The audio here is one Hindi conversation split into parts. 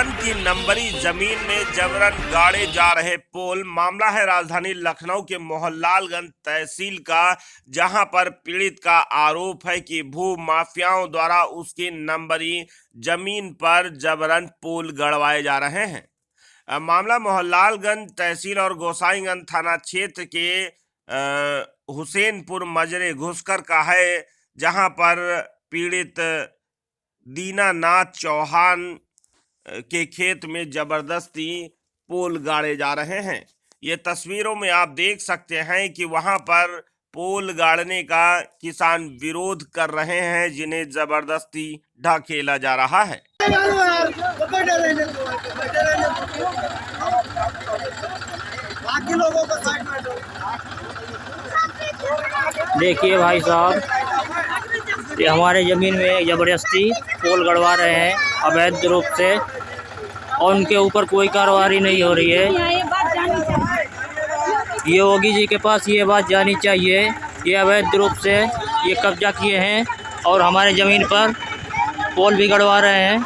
किसान की नंबरी जमीन में जबरन गाड़े जा रहे पोल। मामला है राजधानी लखनऊ के मोहनलालगंज तहसील का, जहां पर पीड़ित का आरोप है कि भू माफियाओं द्वारा उसकी नंबरी जमीन पर जबरन पोल गड़वाए जा रहे हैं। मामला मोहनलालगंज तहसील और गोसाईगंज थाना क्षेत्र के हुसैनपुर मजरे घुसकर का है, जहां पर पीड़ित दीनानाथ चौहान के खेत में जबरदस्ती पोल गाड़े जा रहे हैं। ये तस्वीरों में आप देख सकते हैं कि वहां पर पोल गाड़ने का किसान विरोध कर रहे हैं, जिन्हें जबरदस्ती ढकेला जा रहा है। देखिए भाई साहब, ये हमारे ज़मीन में ज़बरदस्ती पोल गड़वा रहे हैं अवैध रूप से, और उनके ऊपर कोई कार्रवाई नहीं हो रही है। ये योगी जी के पास ये बात जानी चाहिए। ये अवैध रूप से ये कब्जा किए हैं और हमारे ज़मीन पर पोल भी गड़वा रहे हैं,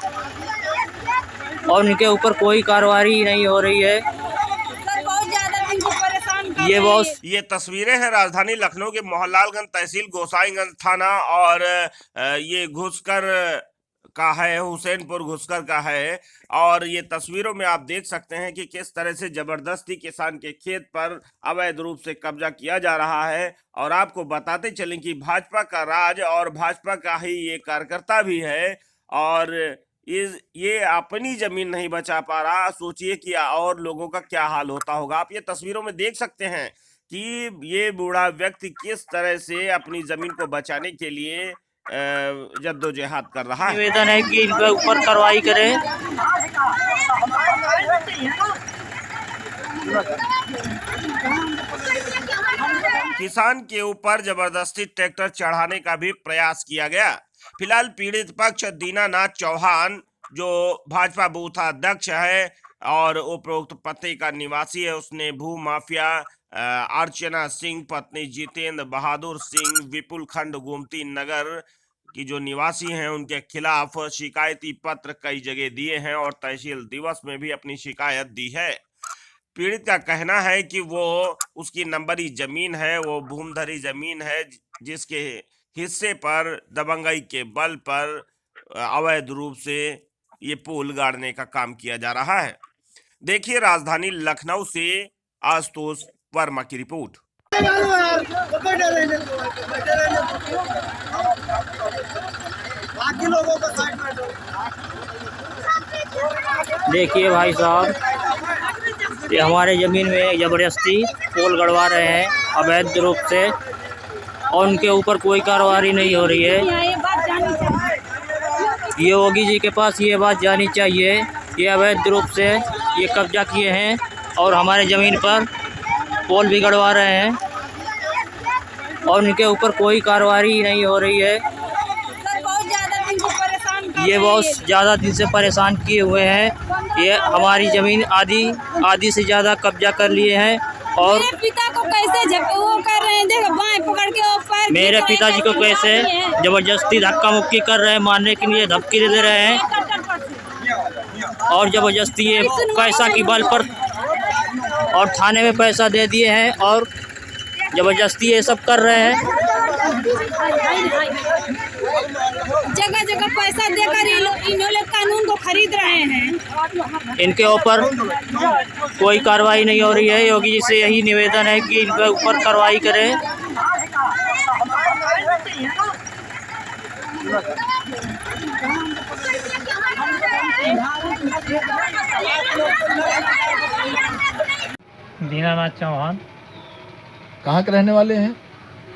और उनके ऊपर कोई कार्रवाई नहीं हो रही है। ये तस्वीरें हैं राजधानी लखनऊ के मोहनलालगंज तहसील गोसाईगंज थाना और ये घुसकर का है, हुसैनपुर घुसकर का है। और ये तस्वीरों में आप देख सकते हैं कि किस तरह से जबरदस्ती किसान के खेत पर अवैध रूप से कब्जा किया जा रहा है। और आपको बताते चलें कि भाजपा का राज और भाजपा का ही ये कार्यकर्ता भी है, और ये अपनी जमीन नहीं बचा पा रहा। सोचिए कि और लोगों का क्या हाल होता होगा। आप ये तस्वीरों में देख सकते हैं कि ये बूढ़ा व्यक्ति किस तरह से अपनी जमीन को बचाने के लिए जद्दोजहद कर रहा है। निवेदन है कि इनके ऊपर कार्रवाई करें। किसान के ऊपर जबरदस्ती ट्रैक्टर चढ़ाने का भी प्रयास किया गया। फिलहाल पीड़ित पक्ष दीनानाथ चौहान, जो भाजपा बूथ अध्यक्ष है और उपरोक्त पते का निवासी है, उसने भू माफिया अर्चना सिंह, पत्नी जितेंद्र बहादुर सिंह, विपुल खंड गोमती नगर की जो निवासी हैं, उनके खिलाफ शिकायती पत्र कई जगह दिए हैं और तहसील दिवस में भी अपनी शिकायत दी है। पीड़ित का कहना है कि वो उसकी नंबरी जमीन है, वो भूमधरी जमीन है, जिसके हिस्से पर दबंगई के बल पर अवैध रूप से ये पोल गाड़ने का काम किया जा रहा है। देखिए राजधानी लखनऊ से आशुतोष वर्मा की रिपोर्ट। देखिए भाई साहब, ये हमारे ज़मीन में ज़बरदस्ती पोल गड़वा रहे हैं अवैध रूप से, और उनके ऊपर कोई कार्रवाई नहीं हो रही है। ये योगी जी के पास ये बात जानी चाहिए। ये अवैध रूप से ये कब्जा किए हैं और हमारे ज़मीन पर पोल भी गड़वा रहे हैं, और उनके ऊपर कोई कार्रवाई नहीं हो रही है। ये बहुत ज़्यादा दिन से परेशान किए हुए हैं। ये हमारी ज़मीन आधी से ज़्यादा कब्जा कर लिए हैं, और मेरे पिता को कैसे वो कर रहे हैं, देखो बाएं पकड़ के ऊपर। मेरे पिताजी को कैसे जबरदस्ती धक्का मुक्की कर रहे हैं, मारने के लिए धमकी दे रहे हैं, और जबरदस्ती ये पैसा की बल पर और थाने में पैसा दे दिए हैं और जबरदस्ती ये सब कर रहे हैं। जगह जगह पैसा देकर इन्होंने कानून को खरीद रहे हैं। इनके ऊपर कोई कार्रवाई नहीं हो रही है। योगी जी से यही निवेदन है कि इनके ऊपर कार्रवाई करें। दीनानाथ चौहान। कहाँ के रहने वाले हैं?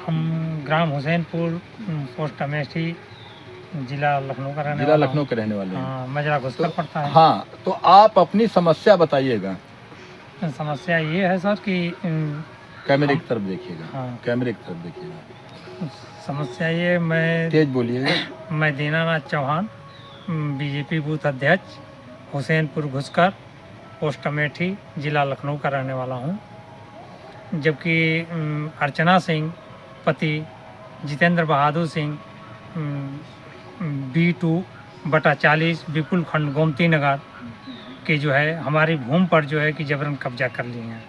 हम ग्राम हुसैनपुर, पोस्ट अमेठी, जिला लखनऊ का रहने जिला लखनऊ के रहने वाले हैं। हाँ, मजरा घुसकर पड़ता है। हाँ, तो आप अपनी समस्या बताइएगा। समस्या ये है सर कि कैमरे की तरफ देखिएगा। हाँ। कैमरे की तरफ देखिएगा। समस्या ये, मैं तेज बोलिएगा। मैं दीनानाथ चौहान, बीजेपी बूथ अध्यक्ष, हुसैनपुर घुसकर, पोस्ट अमेठी, जिला लखनऊ का रहने वाला हूँ। जबकि अर्चना सिंह, पति जितेंद्र बहादुर सिंह, B2/40 विपुल खंड गोमती नगर कि जो है हमारी भूमि पर जो है कि जबरन कब्जा कर लिए हैं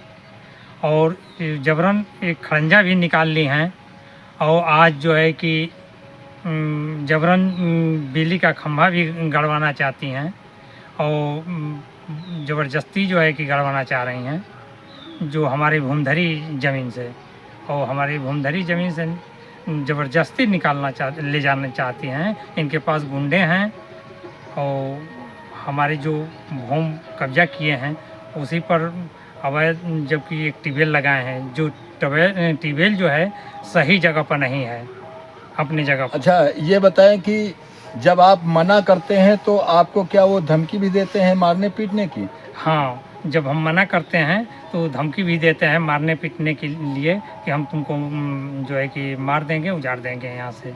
और जबरन एक खरंजा भी निकाल ली हैं और आज जो है कि जबरन बिजली का खंभा भी गड़वाना चाहती हैं और ज़बरदस्ती जो है कि गड़वाना चाह रही हैं जो हमारी भूमधरी ज़मीन से और हमारी भूमधरी ज़मीन से ज़बरदस्ती ले जाना चाहती हैं। इनके पास गुंडे हैं और हमारी जो भूम कब्जा किए हैं उसी पर अवैध जबकि एक ट्यूबवेल लगाए हैं जो ट्यूबवेल जो है सही जगह पर नहीं है अपनी जगह पर। अच्छा ये बताएं कि जब आप मना करते हैं तो आपको क्या वो धमकी भी देते हैं मारने पीटने की? हाँ, जब हम मना करते हैं तो धमकी भी देते हैं मारने पीटने के लिए कि हम तुमको जो है कि मार देंगे, उजाड़ देंगे यहाँ से,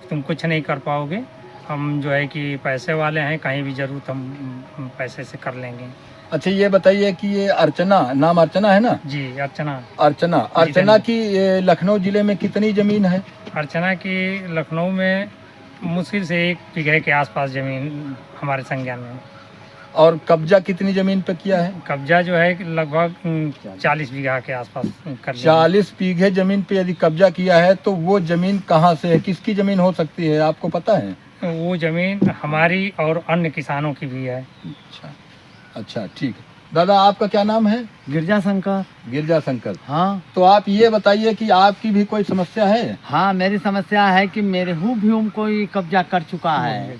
तुम कुछ नहीं कर पाओगे, हम जो है कि पैसे वाले हैं, कहीं भी ज़रूरत हम पैसे से कर लेंगे। अच्छा ये बताइए कि ये अर्चना, नाम अर्चना है ना? जी अर्चना। अर्चना की लखनऊ जिले में कितनी ज़मीन है? अर्चना की लखनऊ में मुश्किल से 1 बीघे के आसपास ज़मीन हमारे संज्ञान में। और कब्जा कितनी ज़मीन पे किया है? कब्जा जो है लगभग 40 बीघा के आसपास कर लिया। 40 बीघे ज़मीन पे यदि कब्जा किया है तो वो ज़मीन कहाँ से है, किसकी ज़मीन हो सकती है, आपको पता है? वो ज़मीन हमारी और अन्य किसानों की भी है। अच्छा ठीक है। दादा आपका क्या नाम है? गिरजा शंकर। गिरजा शंकर। हाँ, तो आप ये बताइए कि आपकी भी कोई समस्या है? हाँ मेरी समस्या है कि मेरे भूमि को ही कब्जा कर चुका है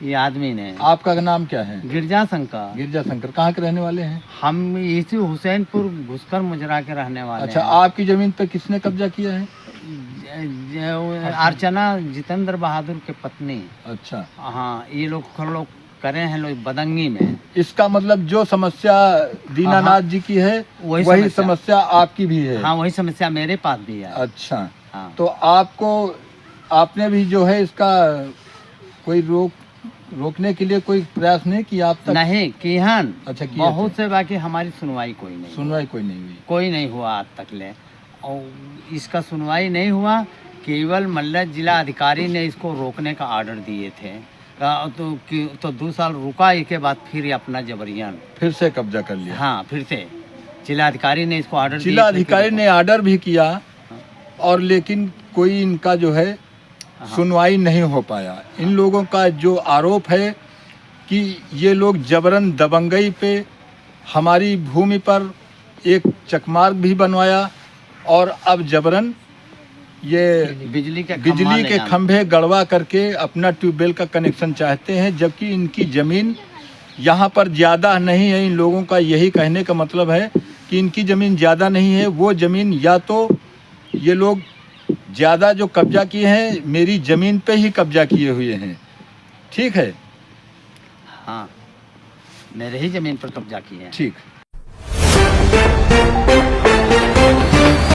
ये आदमी ने। आपका नाम क्या है? गिरजा शंकर। गिरजा शंकर। कहाँ के रहने वाले हैं? हम इसी हुसैनपुर घुसकर मुजरा के रहने वाले अच्छा हैं। आपकी ज़मीन पे किसने कब्जा किया है? अर्चना जितेंद्र बहादुर के पत्नी। अच्छा हाँ, ये लोग करे हैं लोग बदंगी में। इसका मतलब जो समस्या दीनानाथ जी की है वही समस्या आपकी भी है? हाँ, वही समस्या मेरे पास भी है। अच्छा हाँ। तो आपने भी जो है इसका कोई रोकने के लिए कोई प्रयास नहीं किया आप तक? नहीं किहन। अच्छा बहुत से, बाकी हमारी सुनवाई कोई नहीं। सुनवाई कोई नहीं हुई? कोई नहीं हुआ आज तक ले। और इसका सुनवाई नहीं हुआ, केवल मल्ल जिला अधिकारी ने इसको रोकने का ऑर्डर दिए थे तो 2 साल रुका, इसके बाद फिर अपना जबरियान फिर से कब्जा कर लिया। हाँ, फिर से जिला अधिकारी ने इसको ऑर्डर, जिला अधिकारी ने ऑर्डर भी किया और लेकिन कोई इनका जो है सुनवाई नहीं हो पाया। इन लोगों का जो आरोप है कि ये लोग जबरन दबंगई पे हमारी भूमि पर एक चकमार्ग भी बनवाया और अब जबरन ये बिजली के खंभे गड़वा करके अपना ट्यूबवेल का कनेक्शन चाहते हैं, जबकि इनकी ज़मीन यहाँ पर ज़्यादा नहीं है। इन लोगों का यही कहने का मतलब है कि इनकी ज़मीन ज़्यादा नहीं है, वो ज़मीन या तो ये लोग ज़्यादा जो कब्जा किए हैं मेरी ज़मीन पे ही कब्जा किए हुए हैं। ठीक है? हाँ, मेरे ही ज़मीन पर कब्जा किए हैं। ठीक।